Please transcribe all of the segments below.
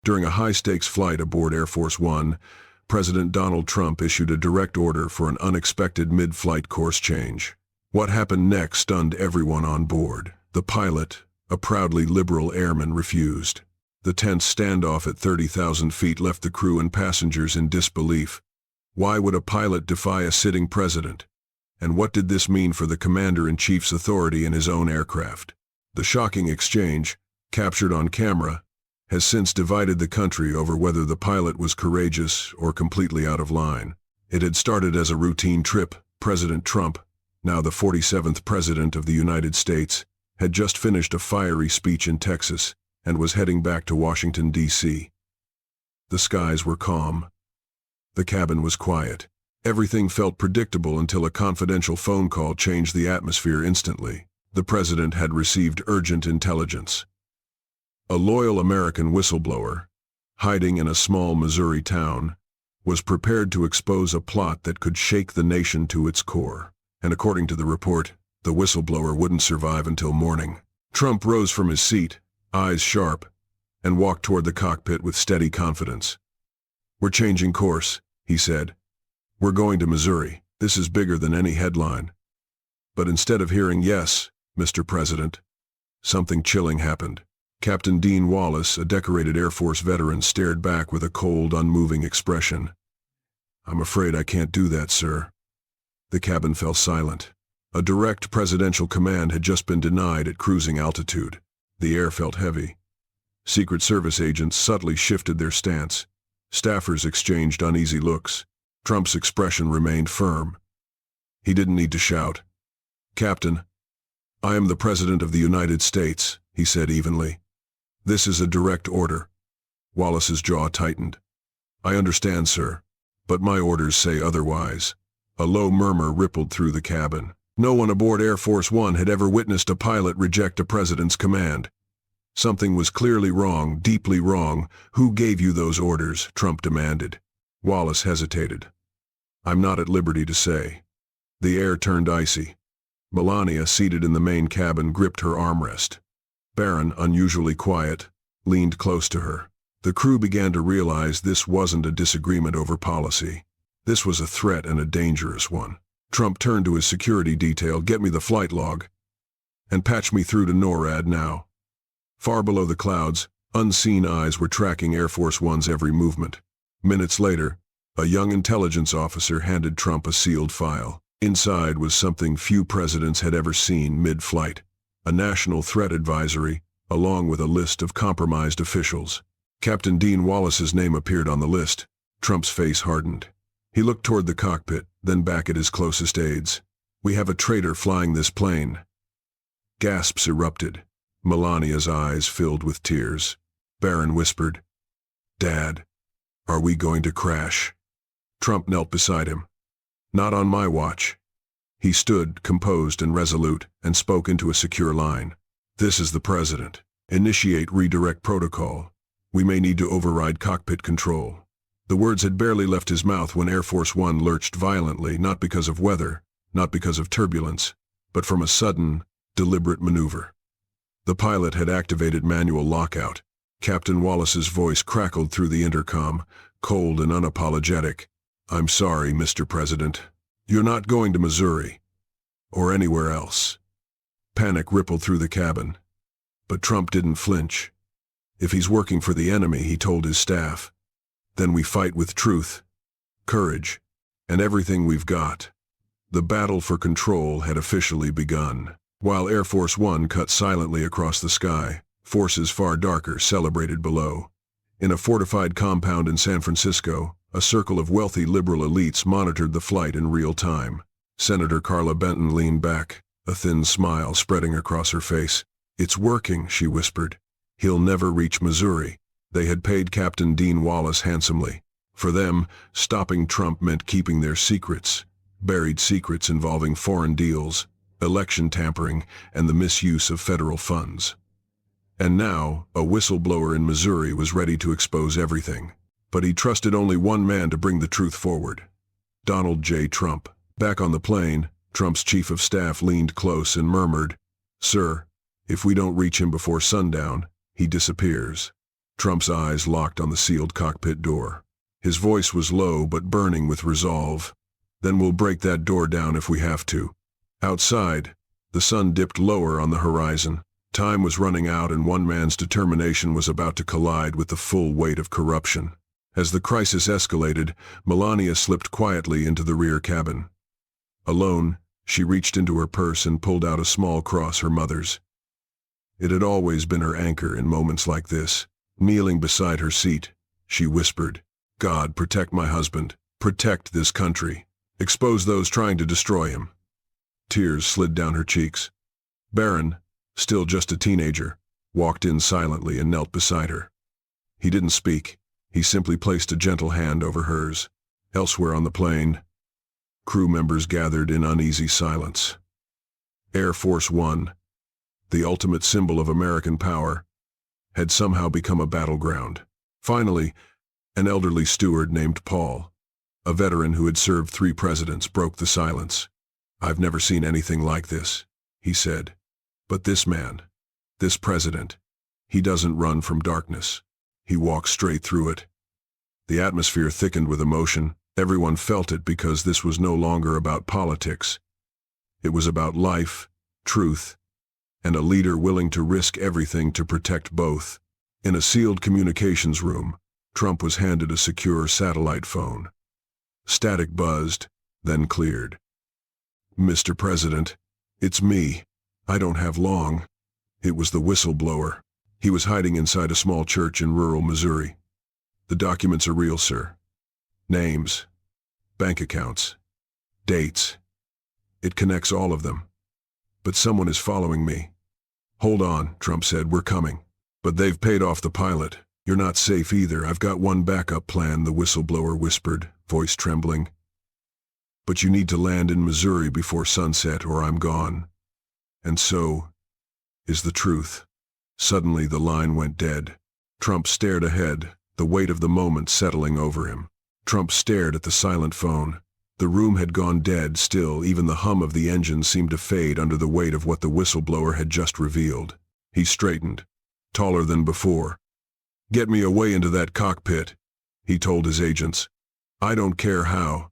During a high-stakes flight aboard Air Force One, President Donald Trump issued a direct order for an unexpected mid-flight course change. What happened next stunned everyone on board. The pilot, a proudly liberal airman, refused. The tense standoff at 30,000 feet left the crew and passengers in disbelief. Why would a pilot defy a sitting president? And what did this mean for the commander-in-chief's authority in his own aircraft? The shocking exchange, captured on camera, has since divided the country over whether the pilot was courageous or completely out of line. It had started as a routine trip. President Trump, now the 47th President of the United States, had just finished a fiery speech in Texas and was heading back to Washington, D.C. The skies were calm. The cabin was quiet. Everything felt predictable until a confidential phone call changed the atmosphere instantly. The president had received urgent intelligence. A loyal American whistleblower, hiding in a small Missouri town, was prepared to expose a plot that could shake the nation to its core. And according to the report, the whistleblower wouldn't survive until morning. Trump rose from his seat, eyes sharp, and walked toward the cockpit with steady confidence. "We're changing course," he said. "We're going to Missouri. This is bigger than any headline." But instead of hearing "Yes, Mr. President," something chilling happened. Captain Dean Wallace, a decorated Air Force veteran, stared back with a cold, unmoving expression. "I'm afraid I can't do that, sir." The cabin fell silent. A direct presidential command had just been denied at cruising altitude. The air felt heavy. Secret Service agents subtly shifted their stance. Staffers exchanged uneasy looks. Trump's expression remained firm. He didn't need to shout. "Captain, I am the President of the United States," he said evenly. "This is a direct order." Wallace's jaw tightened. "I understand, sir, but my orders say otherwise." A low murmur rippled through the cabin. No one aboard Air Force One had ever witnessed a pilot reject a president's command. Something was clearly wrong, deeply wrong. "Who gave you those orders?" Trump demanded. Wallace hesitated. "I'm not at liberty to say." The air turned icy. Melania, seated in the main cabin, gripped her armrest. Barron, unusually quiet, leaned close to her. The crew began to realize this wasn't a disagreement over policy. This was a threat, and a dangerous one. Trump turned to his security detail. "Get me the flight log, and patch me through to NORAD now." Far below the clouds, unseen eyes were tracking Air Force One's every movement. Minutes later, a young intelligence officer handed Trump a sealed file. Inside was something few presidents had ever seen mid-flight: a national threat advisory, along with a list of compromised officials. Captain Dean Wallace's name appeared on the list. Trump's face hardened. He looked toward the cockpit, then back at his closest aides. "We have a traitor flying this plane." Gasps erupted. Melania's eyes filled with tears. Barron whispered, "Dad, are we going to crash?" Trump knelt beside him. "Not on my watch." He stood, composed and resolute, and spoke into a secure line. "This is the president. Initiate redirect protocol. We may need to override cockpit control." The words had barely left his mouth when Air Force One lurched violently, not because of weather, not because of turbulence, but from a sudden, deliberate maneuver. The pilot had activated manual lockout. Captain Wallace's voice crackled through the intercom, cold and unapologetic. "I'm sorry, Mr. President. You're not going to Missouri. Or anywhere else." Panic rippled through the cabin. But Trump didn't flinch. "If he's working for the enemy," he told his staff, "then we fight with truth, courage, and everything we've got." The battle for control had officially begun. While Air Force One cut silently across the sky, forces far darker celebrated below. In a fortified compound in San Francisco, a circle of wealthy liberal elites monitored the flight in real time. Senator Carla Benton leaned back, a thin smile spreading across her face. "It's working," she whispered. "He'll never reach Missouri." They had paid Captain Dean Wallace handsomely. For them, stopping Trump meant keeping their secrets, buried secrets involving foreign deals, election tampering, and the misuse of federal funds. And now, a whistleblower in Missouri was ready to expose everything. But he trusted only one man to bring the truth forward: Donald J. Trump. Back on the plane, Trump's chief of staff leaned close and murmured, "Sir, if we don't reach him before sundown, he disappears." Trump's eyes locked on the sealed cockpit door. His voice was low but burning with resolve. "Then we'll break that door down if we have to." Outside, the sun dipped lower on the horizon. Time was running out and one man's determination was about to collide with the full weight of corruption. As the crisis escalated, Melania slipped quietly into the rear cabin. Alone, she reached into her purse and pulled out a small cross, her mother's. It had always been her anchor in moments like this. Kneeling beside her seat, she whispered, "God, protect my husband, protect this country, expose those trying to destroy him." Tears slid down her cheeks. Baron, still just a teenager, walked in silently and knelt beside her. He didn't speak. He simply placed a gentle hand over hers. Elsewhere on the plane, crew members gathered in uneasy silence. Air Force One, the ultimate symbol of American power, had somehow become a battleground. Finally, an elderly steward named Paul, a veteran who had served 3 presidents, broke the silence. "I've never seen anything like this," he said. "But this man, this president, he doesn't run from darkness. He walks straight through it." The atmosphere thickened with emotion. Everyone felt it because this was no longer about politics. It was about life, truth, and a leader willing to risk everything to protect both. In a sealed communications room, Trump was handed a secure satellite phone. Static buzzed, then cleared. "Mr. President, it's me. I don't have long." It was the whistleblower. He was hiding inside a small church in rural Missouri. "The documents are real, sir. Names, bank accounts, dates. It connects all of them. But someone is following me." "Hold on," Trump said, "we're coming." "But they've paid off the pilot. You're not safe either. I've got one backup plan," the whistleblower whispered, voice trembling. "But you need to land in Missouri before sunset or I'm gone." And so is the truth. Suddenly the line went dead. Trump stared ahead, the weight of the moment settling over him. Trump stared at the silent phone. The room had gone dead still. Even the hum of the engine seemed to fade under the weight of what the whistleblower had just revealed. He straightened, taller than before. "Get me away into that cockpit," he told his agents. "I don't care how.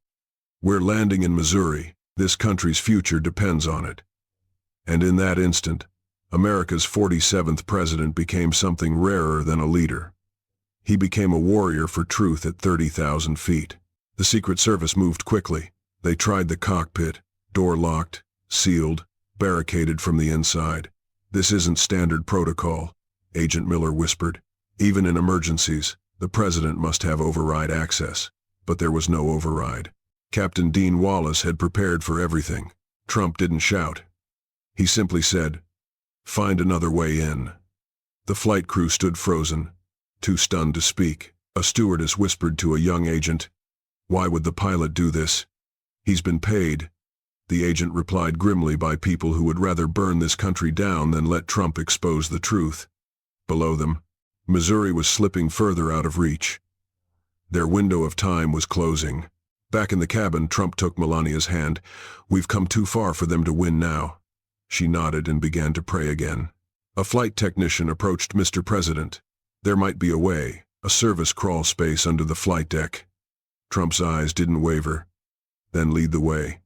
We're landing in Missouri. This country's future depends on it." And in that instant, America's 47th president became something rarer than a leader. He became a warrior for truth at 30,000 feet. The Secret Service moved quickly. They tried the cockpit, door locked, sealed, barricaded from the inside. "This isn't standard protocol," Agent Miller whispered. "Even in emergencies, the president must have override access." But there was no override. Captain Dean Wallace had prepared for everything. Trump didn't shout. He simply said, "Find another way in." The flight crew stood frozen, too stunned to speak. A stewardess whispered to a young agent, "Why would the pilot do this?" "He's been paid," the agent replied grimly, "by people who would rather burn this country down than let Trump expose the truth." Below them, Missouri was slipping further out of reach. Their window of time was closing. Back in the cabin, Trump took Melania's hand. "We've come too far for them to win now." She nodded and began to pray again. A flight technician approached. "Mr. President, there might be a way, a service crawl space under the flight deck." Trump's eyes didn't waver. "Then lead the way."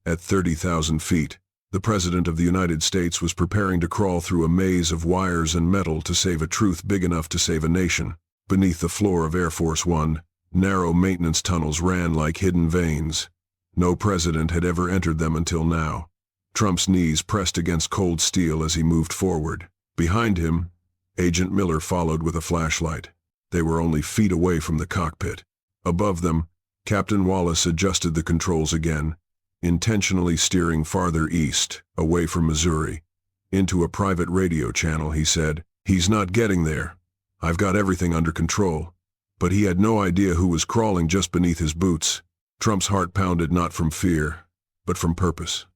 At 30,000 feet, the President of the United States was preparing to crawl through a maze of wires and metal to save a truth big enough to save a nation. Beneath the floor of Air Force One, narrow maintenance tunnels ran like hidden veins. No president had ever entered them until now. Trump's knees pressed against cold steel as he moved forward. Behind him, Agent Miller followed with a flashlight. They were only feet away from the cockpit. Above them, Captain Wallace adjusted the controls again, intentionally steering farther east, away from Missouri. Into a private radio channel, he said, "He's not getting there. I've got everything under control." But he had no idea who was crawling just beneath his boots. Trump's heart pounded not from fear, but from purpose.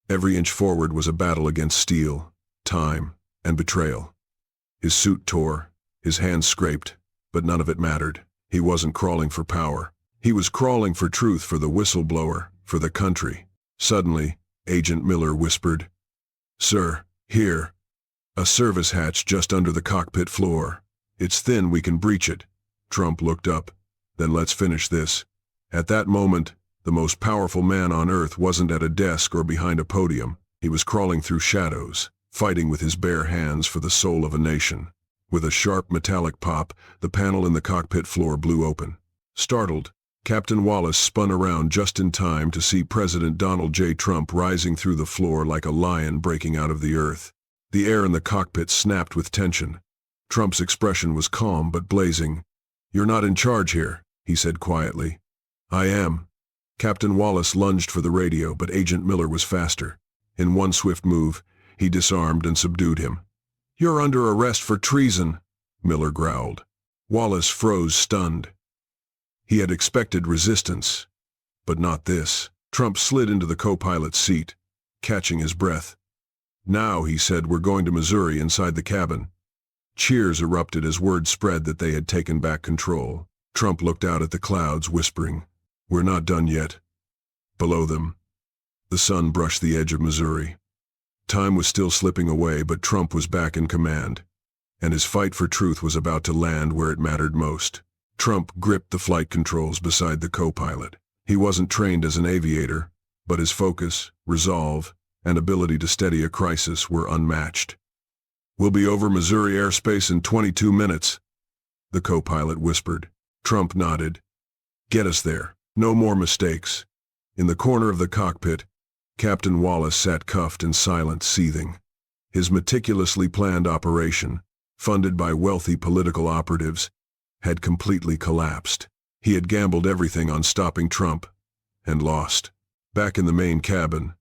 Every inch forward was a battle against steel, time, and betrayal. His suit tore, his hands scraped, but none of it mattered. He wasn't crawling for power. He was crawling for truth, for the whistleblower, for the country. Suddenly, Agent Miller whispered, "Sir, here. A service hatch just under the cockpit floor." It's thin, we can breach it. Trump looked up. Then let's finish this. At that moment, the most powerful man on earth wasn't at a desk or behind a podium. He was crawling through shadows, fighting with his bare hands for the soul of a nation. With a sharp metallic pop, the panel in the cockpit floor blew open. Startled, Captain Wallace spun around just in time to see President Donald J. Trump rising through the floor like a lion breaking out of the earth. The air in the cockpit snapped with tension. Trump's expression was calm but blazing. "You're not in charge here," he said quietly. "I am." Captain Wallace lunged for the radio, but Agent Miller was faster. In one swift move, he disarmed and subdued him. "You're under arrest for treason," Miller growled. Wallace froze, stunned. He had expected resistance, but not this. Trump slid into the co-pilot's seat, catching his breath. "Now," he said, "we're going to Missouri." Inside the cabin, cheers erupted as word spread that they had taken back control. Trump looked out at the clouds, whispering, "We're not done yet." Below them, the sun brushed the edge of Missouri. Time was still slipping away, but Trump was back in command, and his fight for truth was about to land where it mattered most. Trump gripped the flight controls beside the co-pilot. He wasn't trained as an aviator, but his focus, resolve, and ability to steady a crisis were unmatched. "We'll be over Missouri airspace in 22 minutes, the co-pilot whispered. Trump nodded. "Get us there. No more mistakes." In the corner of the cockpit, Captain Wallace sat cuffed and silent, seething. His meticulously planned operation, funded by wealthy political operatives, had completely collapsed. He had gambled everything on stopping Trump, and lost. Back in the main cabin,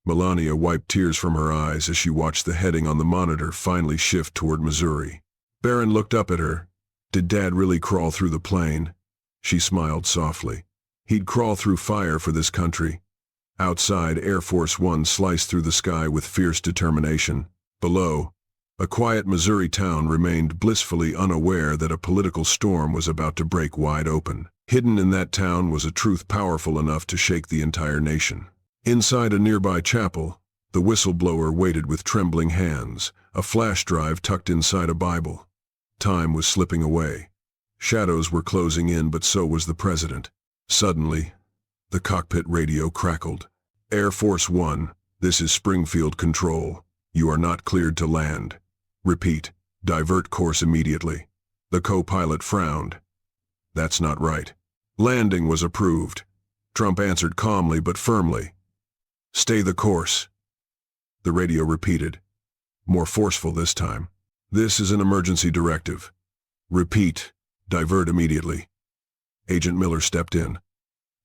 Melania wiped tears from her eyes as she watched the heading on the monitor finally shift toward Missouri. Barron looked up at her. "Did Dad really crawl through the plane?" She smiled softly. "He'd crawl through fire for this country." Outside, Air Force One sliced through the sky with fierce determination. Below, a quiet Missouri town remained blissfully unaware that a political storm was about to break wide open. Hidden in that town was a truth powerful enough to shake the entire nation. Inside a nearby chapel, the whistleblower waited with trembling hands, a flash drive tucked inside a Bible. Time was slipping away. Shadows were closing in, but so was the president. Suddenly, the cockpit radio crackled. "Air Force One, this is Springfield Control. You are not cleared to land. Repeat, divert course immediately." The co-pilot frowned. "That's not right." Landing was approved. Trump answered calmly but firmly. "Stay the course." The radio repeated, more forceful this time. "This is an emergency directive. Repeat, divert immediately." Agent Miller stepped in.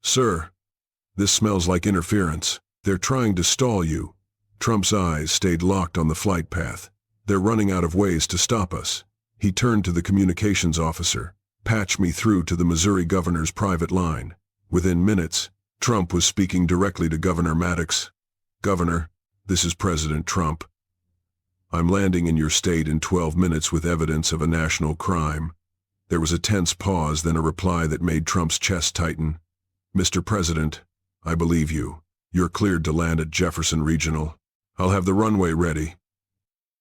"Sir, this smells like interference. They're trying to stall you." Trump's eyes stayed locked on the flight path. "They're running out of ways to stop us." He turned to the communications officer. "Patch me through to the Missouri governor's private line." Within minutes, Trump was speaking directly to Governor Maddox. "Governor, this is President Trump. I'm landing in your state in 12 minutes with evidence of a national crime." There was a tense pause, then a reply that made Trump's chest tighten. "Mr. President, I believe you. You're cleared to land at Jefferson Regional. I'll have the runway ready."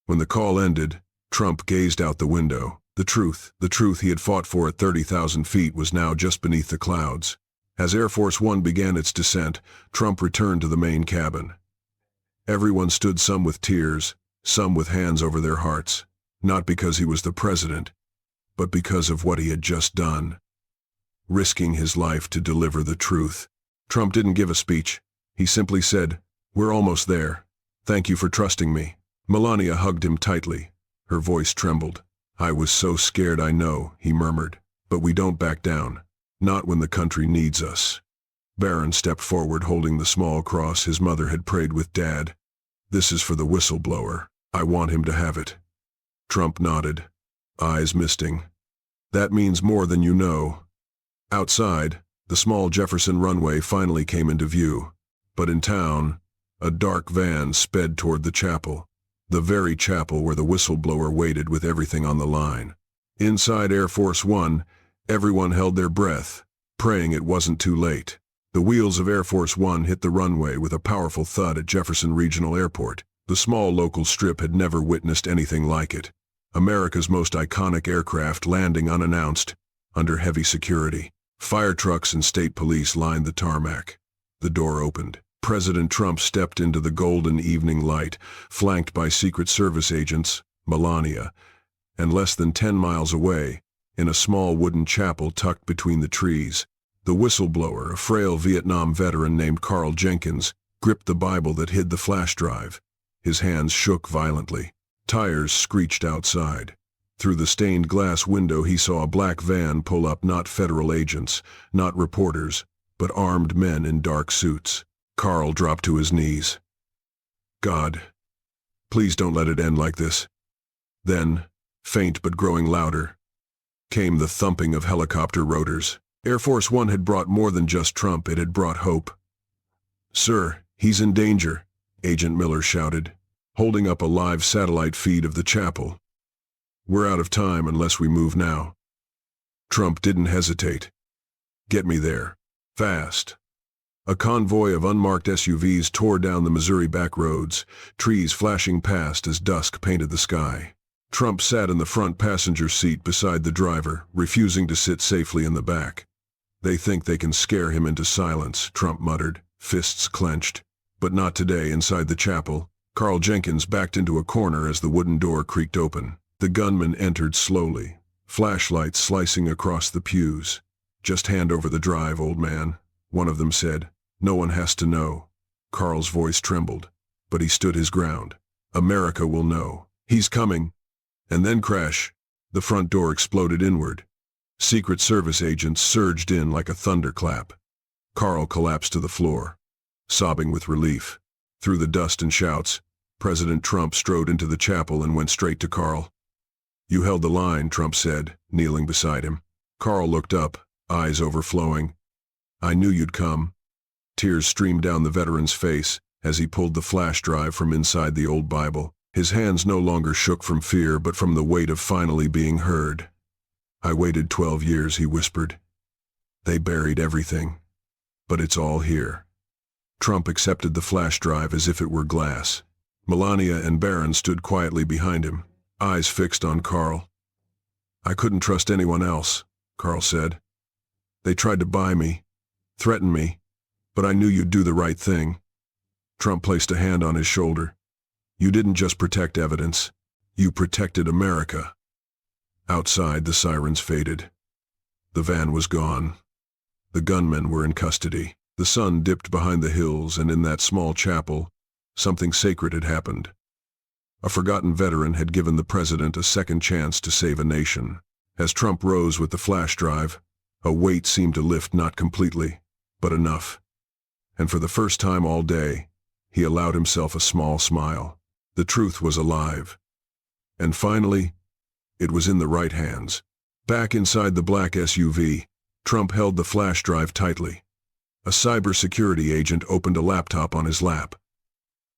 When the call ended, Trump gazed out the window. The truth he had fought for at 30,000 feet was now just beneath the clouds. As Air Force One began its descent, Trump returned to the main cabin. Everyone stood, some with tears, some with hands over their hearts, not because he was the president, but because of what he had just done, risking his life to deliver the truth. Trump didn't give a speech. He simply said, "We're almost there. Thank you for trusting me." Melania hugged him tightly. Her voice trembled. "I was so scared, I know," he murmured. "But we don't back down. Not when the country needs us." Barron stepped forward, holding the small cross his mother had prayed with Dad. "This is for the whistleblower. I want him to have it." Trump nodded, eyes misting. "That means more than you know." Outside, the small Jefferson runway finally came into view. But in town, a dark van sped toward the chapel. The very chapel where the whistleblower waited with everything on the line. Inside Air Force One, everyone held their breath, praying it wasn't too late. The wheels of Air Force One hit the runway with a powerful thud at Jefferson Regional Airport. The small local strip had never witnessed anything like it. America's most iconic aircraft landing unannounced, under heavy security. Fire trucks and state police lined the tarmac. The door opened. President Trump stepped into the golden evening light, flanked by Secret Service agents, Melania, and less than 10 miles away, in a small wooden chapel tucked between the trees, the whistleblower, a frail Vietnam veteran named Carl Jenkins, gripped the Bible that hid the flash drive. His hands shook violently. Tires screeched outside. Through the stained glass window he saw a black van pull up, not federal agents, not reporters, but armed men in dark suits. Carl dropped to his knees. God, please don't let it end like this. Then, faint but growing louder, came the thumping of helicopter rotors. Air Force One had brought more than just Trump, it had brought hope. "Sir, he's in danger," Agent Miller shouted, holding up a live satellite feed of the chapel. "We're out of time unless we move now." Trump didn't hesitate. "Get me there. Fast." A convoy of unmarked SUVs tore down the Missouri back roads, trees flashing past as dusk painted the sky. Trump sat in the front passenger seat beside the driver, refusing to sit safely in the back. "They think they can scare him into silence," Trump muttered, fists clenched. But not today. Inside the chapel, Carl Jenkins backed into a corner as the wooden door creaked open. The gunman entered slowly, flashlights slicing across the pews. "Just hand over the drive, old man," one of them said. "No one has to know." Carl's voice trembled, but he stood his ground. "America will know. He's coming." And then crash. The front door exploded inward. Secret Service agents surged in like a thunderclap. Carl collapsed to the floor, sobbing with relief. Through the dust and shouts, President Trump strode into the chapel and went straight to Carl. "You held the line," Trump said, kneeling beside him. Carl looked up, eyes overflowing. "I knew you'd come." Tears streamed down the veteran's face as he pulled the flash drive from inside the old Bible. His hands no longer shook from fear but from the weight of finally being heard. "I waited 12 years, he whispered. "They buried everything. But it's all here." Trump accepted the flash drive as if it were glass. Melania and Barron stood quietly behind him, eyes fixed on Carl. "I couldn't trust anyone else," Carl said. "They tried to buy me, threaten me, but I knew you'd do the right thing." Trump placed a hand on his shoulder. "You didn't just protect evidence, you protected America." Outside, the sirens faded. The van was gone. The gunmen were in custody. The sun dipped behind the hills, and in that small chapel, something sacred had happened. A forgotten veteran had given the president a second chance to save a nation. As Trump rose with the flash drive, a weight seemed to lift, not completely, but enough. And for the first time all day, he allowed himself a small smile. The truth was alive. And finally, it was in the right hands. Back inside the black SUV, Trump held the flash drive tightly. A cybersecurity agent opened a laptop on his lap.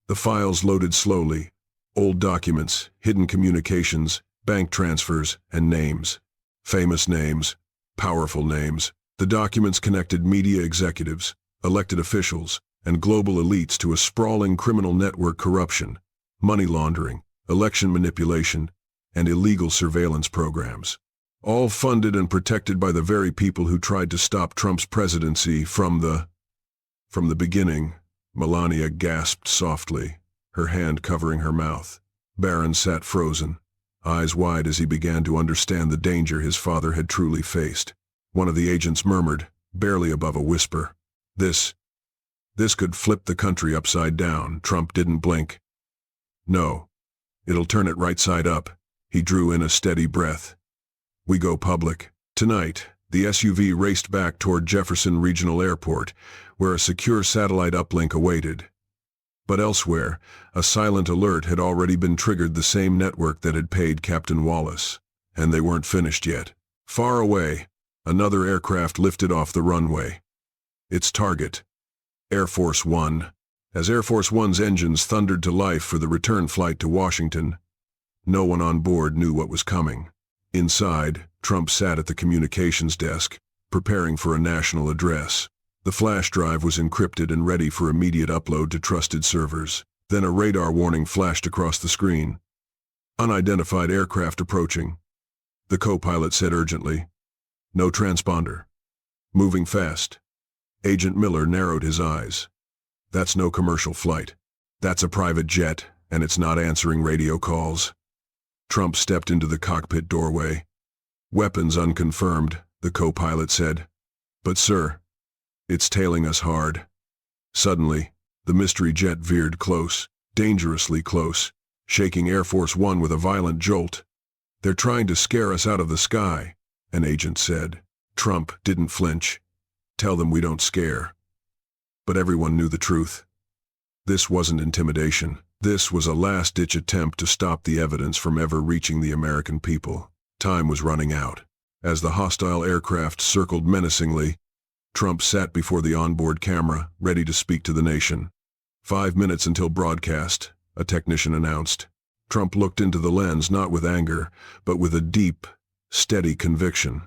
The files loaded slowly. Old documents, hidden communications, bank transfers, and names. Famous names, powerful names. The documents connected media executives, elected officials, and global elites to a sprawling criminal network: corruption, money laundering, election manipulation, and illegal surveillance programs. All funded and protected by the very people who tried to stop Trump's presidency from the beginning. Melania gasped softly, her hand covering her mouth. Barron sat frozen, eyes wide as he began to understand the danger his father had truly faced. One of the agents murmured, barely above a whisper, This could flip the country upside down." Trump didn't blink. "No, it'll turn it right side up." He drew in a steady breath. "We go public. Tonight." The SUV raced back toward Jefferson Regional Airport, where a secure satellite uplink awaited. But elsewhere, a silent alert had already been triggered, the same network that had paid Captain Wallace. And they weren't finished yet. Far away, another aircraft lifted off the runway. Its target, Air Force One. As Air Force One's engines thundered to life for the return flight to Washington, no one on board knew what was coming. Inside, Trump sat at the communications desk, preparing for a national address. The flash drive was encrypted and ready for immediate upload to trusted servers. Then a radar warning flashed across the screen. Unidentified aircraft approaching. The co-pilot said urgently. No transponder. Moving fast. Agent Miller narrowed his eyes. That's no commercial flight. That's a private jet, and it's not answering radio calls. Trump stepped into the cockpit doorway. Weapons unconfirmed, the co-pilot said. But sir, it's tailing us hard. Suddenly, the mystery jet veered close, dangerously close, shaking Air Force One with a violent jolt. They're trying to scare us out of the sky, an agent said. Trump didn't flinch. Tell them we don't scare. But everyone knew the truth. This wasn't intimidation. This was a last-ditch attempt to stop the evidence from ever reaching the American people. Time was running out. As the hostile aircraft circled menacingly, Trump sat before the onboard camera, ready to speak to the nation. 5 minutes until broadcast, a technician announced. Trump looked into the lens not with anger, but with a deep, steady conviction.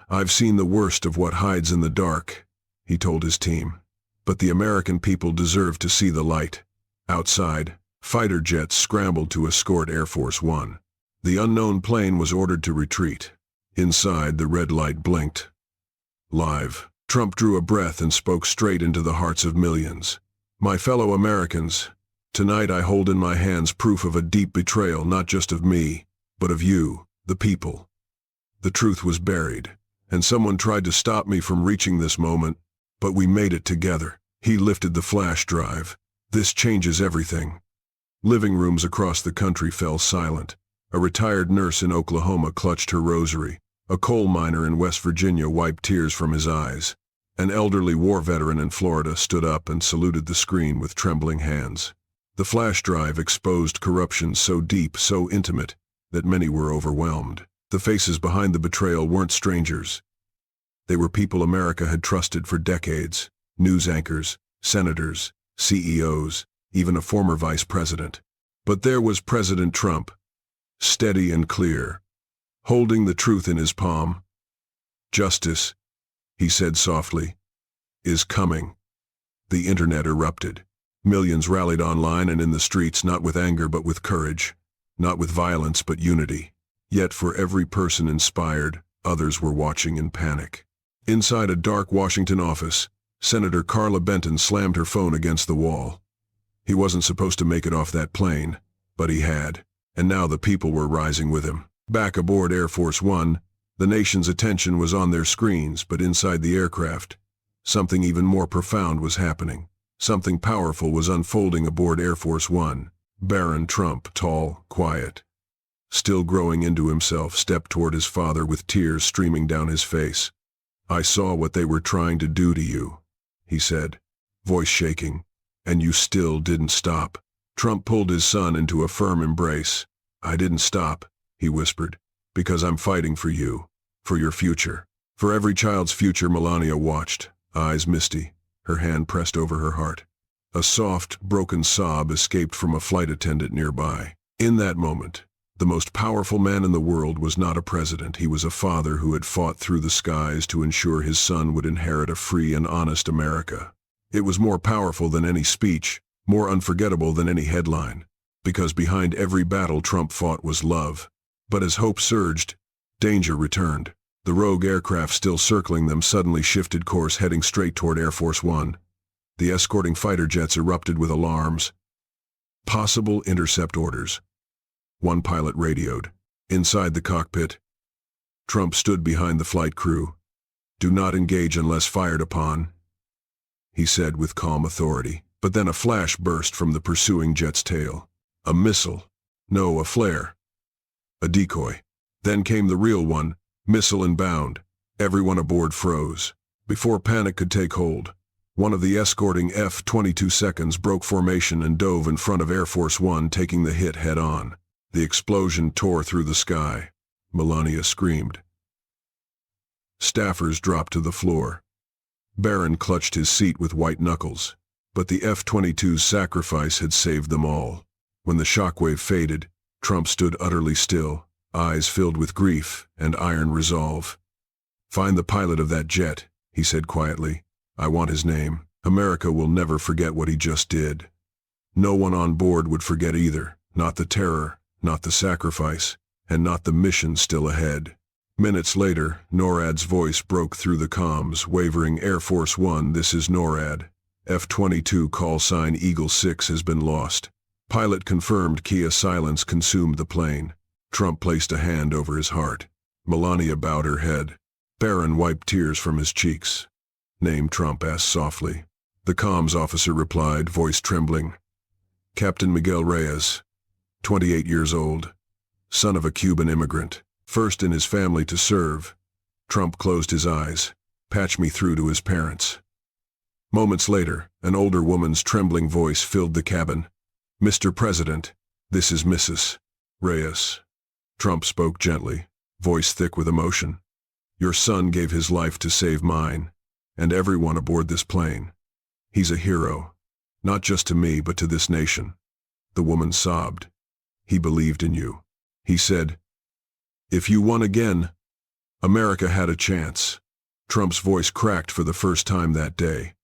I've seen the worst of what hides in the dark, he told his team. But the American people deserve to see the light. Outside, fighter jets scrambled to escort Air Force One. The unknown plane was ordered to retreat. Inside, the red light blinked. Live. Trump drew a breath and spoke straight into the hearts of millions. My fellow Americans, tonight I hold in my hands proof of a deep betrayal, not just of me, but of you, the people. The truth was buried, and someone tried to stop me from reaching this moment, but we made it together. He lifted the flash drive. This changes everything. Living rooms across the country fell silent. A retired nurse in Oklahoma clutched her rosary. A coal miner in West Virginia wiped tears from his eyes. An elderly war veteran in Florida stood up and saluted the screen with trembling hands. The flash drive exposed corruption so deep, so intimate, that many were overwhelmed. The faces behind the betrayal weren't strangers. They were people America had trusted for decades. News anchors, senators, CEOs, even a former vice president. But there was President Trump, steady and clear, holding the truth in his palm. Justice, he said softly, is coming. The internet erupted. Millions rallied online and in the streets, not with anger but with courage, not with violence but unity. Yet for every person inspired, others were watching in panic. Inside a dark Washington office, Senator Carla Benton slammed her phone against the wall. He wasn't supposed to make it off that plane, but he had, and now the people were rising with him. Back aboard Air Force One, the nation's attention was on their screens, but inside the aircraft, something even more profound was happening. Something powerful was unfolding aboard Air Force One. Baron Trump, tall, quiet, still growing into himself, stepped toward his father with tears streaming down his face. I saw what they were trying to do to you, he said, voice shaking, and you still didn't stop. Trump pulled his son into a firm embrace. I didn't stop, he whispered, because I'm fighting for you, for your future, for every child's future. Melania watched, eyes misty, her hand pressed over her heart. A soft, broken sob escaped from a flight attendant nearby. In that moment, the most powerful man in the world was not a president. He was a father who had fought through the skies to ensure his son would inherit a free and honest America. It was more powerful than any speech, more unforgettable than any headline, because behind every battle Trump fought was love. But as hope surged, danger returned. The rogue aircraft still circling them suddenly shifted course, heading straight toward Air Force One. The escorting fighter jets erupted with alarms. Possible intercept orders. One pilot radioed. Inside the cockpit, Trump stood behind the flight crew. Do not engage unless fired upon, he said with calm authority. But then a flash burst from the pursuing jet's tail. A missile. No, a flare. A decoy. Then came the real one, missile inbound. Everyone aboard froze. Before panic could take hold, one of the escorting F-22 seconds broke formation and dove in front of Air Force One, taking the hit head-on. The explosion tore through the sky. Melania screamed. Staffers dropped to the floor. Barron clutched his seat with white knuckles. But the F-22's sacrifice had saved them all. When the shockwave faded, Trump stood utterly still, eyes filled with grief and iron resolve. Find the pilot of that jet, he said quietly. I want his name. America will never forget what he just did. No one on board would forget either, not the terror, not the sacrifice, and not the mission still ahead. Minutes later, NORAD's voice broke through the comms, wavering, Air Force One, this is NORAD. F-22 call sign Eagle 6 has been lost. Pilot confirmed. Kia silence consumed the plane. Trump placed a hand over his heart. Melania bowed her head. Barron wiped tears from his cheeks. Name? Trump asked softly. The comms officer replied, voice trembling. Captain Miguel Reyes, 28 years old, son of a Cuban immigrant, first in his family to serve. Trump closed his eyes. Patch me through to his parents. Moments later, an older woman's trembling voice filled the cabin. Mr. President, this is Mrs. Reyes. Trump spoke gently, voice thick with emotion. Your son gave his life to save mine, and everyone aboard this plane. He's a hero, not just to me but to this nation. The woman sobbed. He believed in you. He said, if you won again, America had a chance. Trump's voice cracked for the first time that day.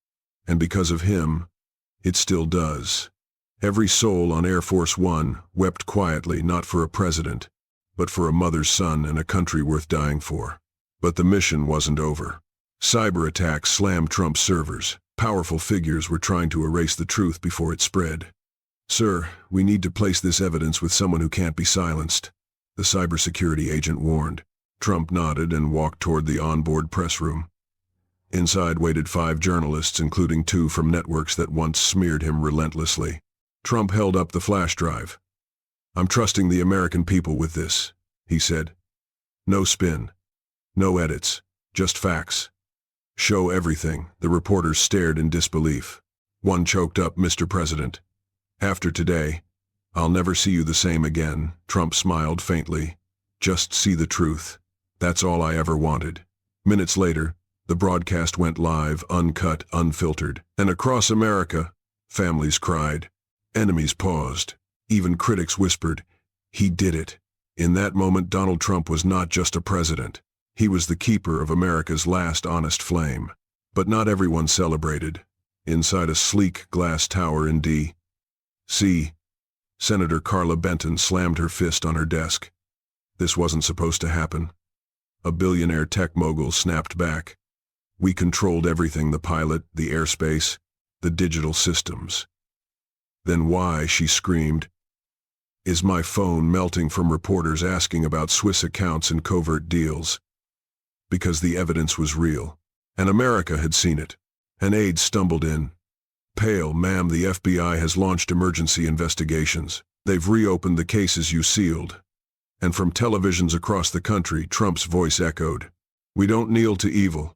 And because of him, it still does. Every soul on Air Force One wept quietly, not for a president, but for a mother's son and a country worth dying for. But the mission wasn't over. Cyber attacks slammed Trump's servers. Powerful figures were trying to erase the truth before it spread. Sir, we need to place this evidence with someone who can't be silenced, the cybersecurity agent warned. Trump nodded and walked toward the onboard press room. Inside waited 5 journalists, including 2 from networks that once smeared him relentlessly. Trump held up the flash drive. I'm trusting the American people with this, he said. No spin. No edits. Just facts. Show everything. The reporters stared in disbelief. One choked up, Mr. President. After today, I'll never see you the same again. Trump smiled faintly. Just see the truth. That's all I ever wanted. Minutes later, the broadcast went live, uncut, unfiltered. And across America, families cried. Enemies paused. Even critics whispered, he did it. In that moment, Donald Trump was not just a president. He was the keeper of America's last honest flame. But not everyone celebrated. Inside a sleek glass tower in D.C., Senator Carla Benton slammed her fist on her desk. This wasn't supposed to happen. A billionaire tech mogul snapped back. We controlled everything, the pilot, the airspace, the digital systems. Then why, she screamed, is my phone melting from reporters asking about Swiss accounts and covert deals? Because the evidence was real, and America had seen it. An aide stumbled in. Pale, ma'am, the FBI has launched emergency investigations. They've reopened the cases you sealed. And from televisions across the country, Trump's voice echoed. We don't kneel to evil.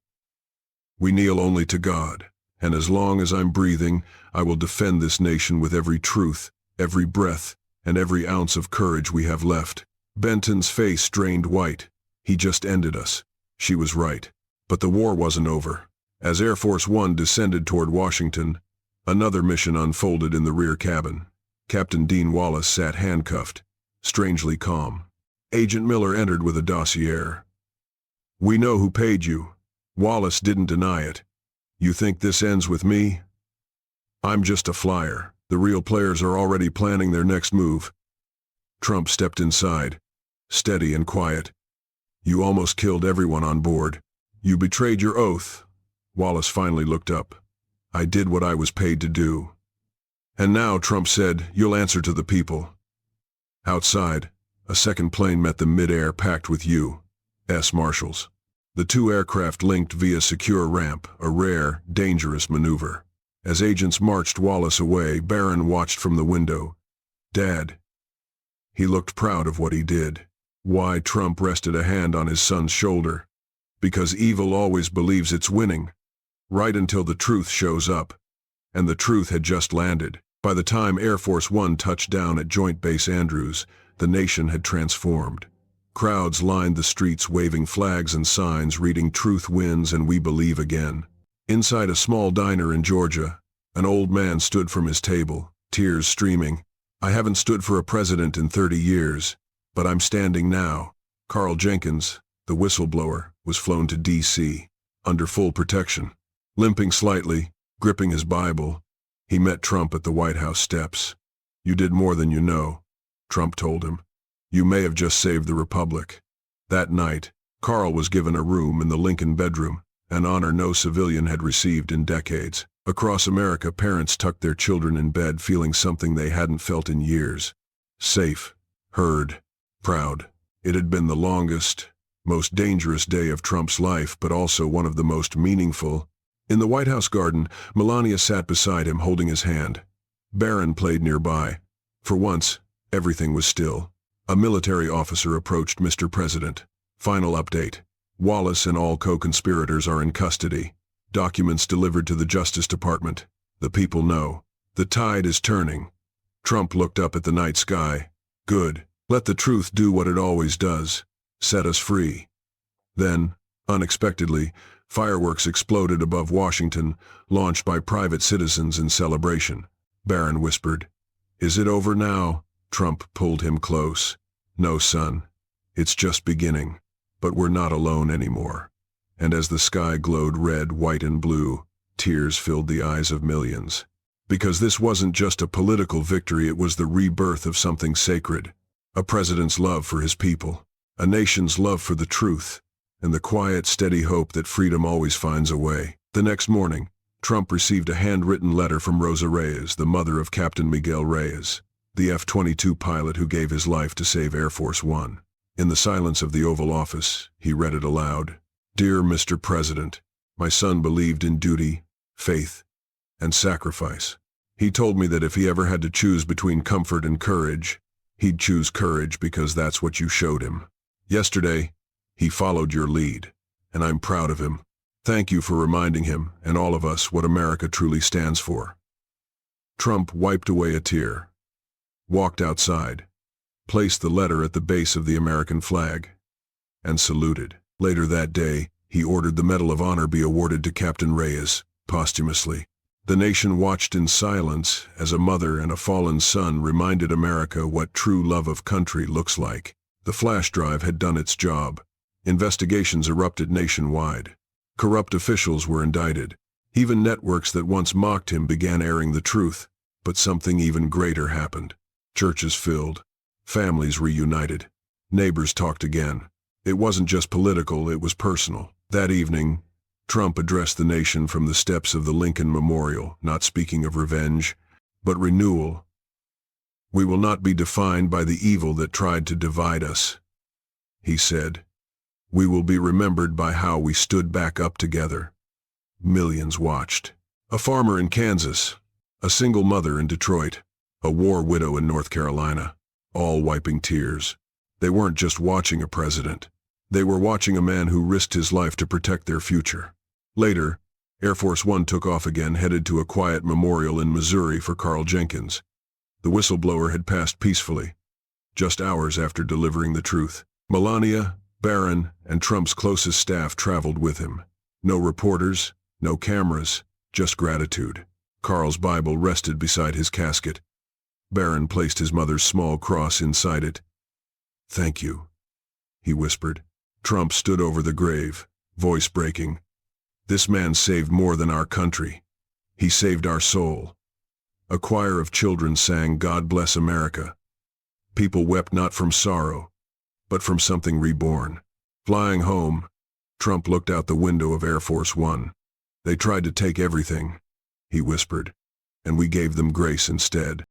We kneel only to God. And as long as I'm breathing, I will defend this nation with every truth, every breath, and every ounce of courage we have left. Benton's face drained white. He just ended us. She was right. But the war wasn't over. As Air Force One descended toward Washington, another mission unfolded in the rear cabin. Captain Dean Wallace sat handcuffed, strangely calm. Agent Miller entered with a dossier. We know who paid you. Wallace didn't deny it. You think this ends with me? I'm just a flyer. The real players are already planning their next move. Trump stepped inside, steady and quiet. You almost killed everyone on board. You betrayed your oath. Wallace finally looked up. I did what I was paid to do. And now, Trump said, you'll answer to the people. Outside, a second plane met them mid-air, packed with U.S. Marshals. The 2 aircraft linked via secure ramp, a rare, dangerous maneuver. As agents marched Wallace away, Barron watched from the window. Dad. He looked proud of what he did. Why? Trump rested a hand on his son's shoulder. Because evil always believes it's winning. Right until the truth shows up. And the truth had just landed. By the time Air Force One touched down at Joint Base Andrews, the nation had transformed. Crowds lined the streets waving flags and signs reading "Truth wins and we believe again." Inside a small diner in Georgia, an old man stood from his table, tears streaming. I haven't stood for a president in 30 years, but I'm standing now. Carl Jenkins, the whistleblower, was flown to D.C. under full protection. Limping slightly, gripping his Bible, he met Trump at the White House steps. You did more than you know, Trump told him. You may have just saved the Republic. That night, Carl was given a room in the Lincoln bedroom, an honor no civilian had received in decades. Across America, parents tucked their children in bed feeling something they hadn't felt in years. Safe, heard, proud. It had been the longest, most dangerous day of Trump's life, but also one of the most meaningful. In the White House garden, Melania sat beside him holding his hand. Barron played nearby. For once, everything was still. A military officer approached. Mr. President. Final update. Wallace and all co-conspirators are in custody. Documents delivered to the Justice Department. The people know. The tide is turning. Trump looked up at the night sky. Good. Let the truth do what it always does. Set us free. Then, unexpectedly, fireworks exploded above Washington, launched by private citizens in celebration. Barron whispered. Is it over now? Trump pulled him close. No, son. It's just beginning. But we're not alone anymore. And as the sky glowed red, white, and blue, tears filled the eyes of millions. Because this wasn't just a political victory, it was the rebirth of something sacred. A president's love for his people, a nation's love for the truth, and the quiet, steady hope that freedom always finds a way. The next morning, Trump received a handwritten letter from Rosa Reyes, the mother of Captain Miguel Reyes, the F-22 pilot who gave his life to save Air Force One. In the silence of the Oval Office, he read it aloud. Dear Mr. President, my son believed in duty, faith, and sacrifice. He told me that if he ever had to choose between comfort and courage, he'd choose courage because that's what you showed him. Yesterday, he followed your lead, and I'm proud of him. Thank you for reminding him, and all of us, what America truly stands for. Trump wiped away a tear, walked outside, placed the letter at the base of the American flag, and saluted. Later that day, he ordered the Medal of Honor be awarded to Captain Reyes, posthumously. The nation watched in silence as a mother and a fallen son reminded America what true love of country looks like. The flash drive had done its job. Investigations erupted nationwide. Corrupt officials were indicted. Even networks that once mocked him began airing the truth. But something even greater happened. Churches filled. Families reunited. Neighbors talked again. It wasn't just political, it was personal. That evening, Trump addressed the nation from the steps of the Lincoln Memorial, not speaking of revenge, but renewal. We will not be defined by the evil that tried to divide us, he said. We will be remembered by how we stood back up together. Millions watched. A farmer in Kansas, a single mother in Detroit, a war widow in North Carolina, all wiping tears. They weren't just watching a president. They were watching a man who risked his life to protect their future. Later, Air Force One took off again, headed to a quiet memorial in Missouri for Carl Jenkins. The whistleblower had passed peacefully, just hours after delivering the truth. Melania, Barron, and Trump's closest staff traveled with him. No reporters, no cameras, just gratitude. Carl's Bible rested beside his casket. Barron placed his mother's small cross inside it. Thank you, he whispered. Trump stood over the grave, voice breaking. This man saved more than our country. He saved our soul. A choir of children sang God Bless America. People wept not from sorrow, but from something reborn. Flying home, Trump looked out the window of Air Force One. They tried to take everything, he whispered, and we gave them grace instead.